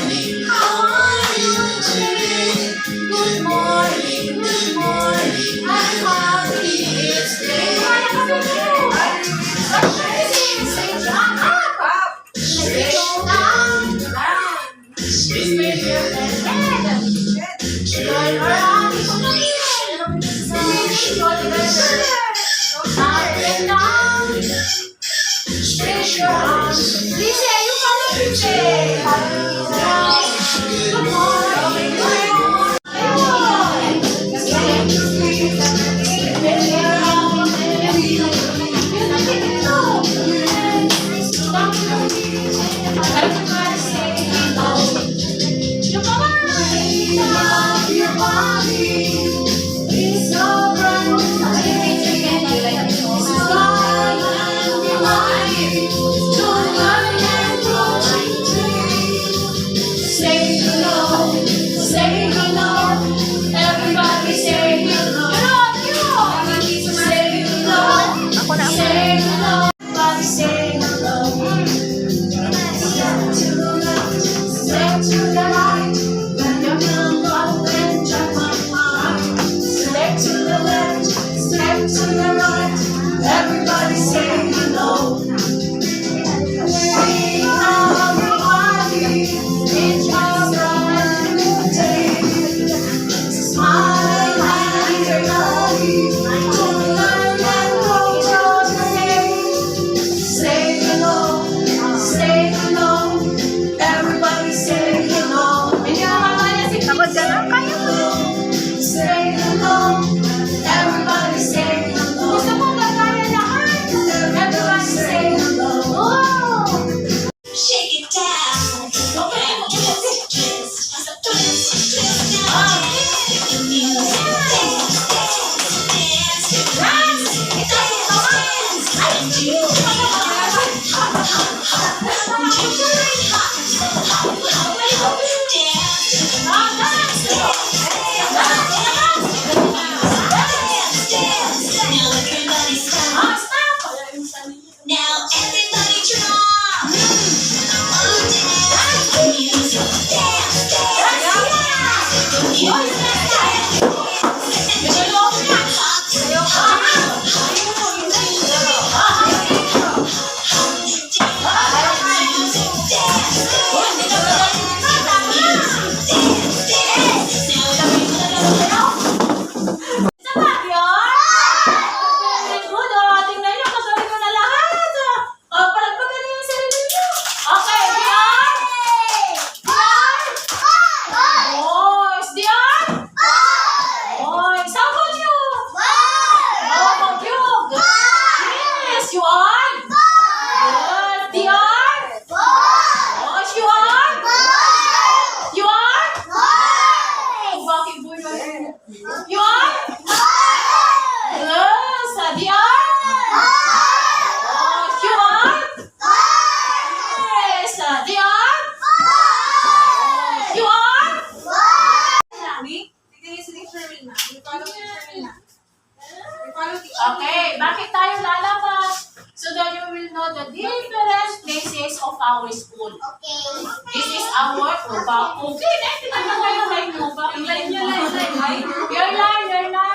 morning, how are you today? Good morning, I'm happy it's day. Stretch down, spin your head, turn around, up and down, stretch your arms. Lise, yung pala Lise. Good morning, good morning. Your body is so bright. Smile and be light. Don't worry and don't say hello, say hello. Everybody say hello. Say hello, say hello. Everybody say hello. Step to the left, step to the right. When you're feeling low and check my mind. Step to the left, step to the right. Everybody say hello. Hey, everybody, it's a brand new day. Smile and you're lovely. Don't learn and go today. Say hello, say hello. Everybody say hello. Tapos gano'n kayo. Say hello. Everybody say hello. Gusto mo ba tayo lahat? Everybody say hello. Shake it down. Okay. Twist now. The music. Now everybody drum. Dance. The music. Dance. The music. You are? Yes, Dion. You are? Yes, Dion. You are? Okay, bakit tayo lalabas? So that you will know the different places of our school. Okay. This is our Uba. Okay, next time na tayo line Uba. Your line. Your line. Your line.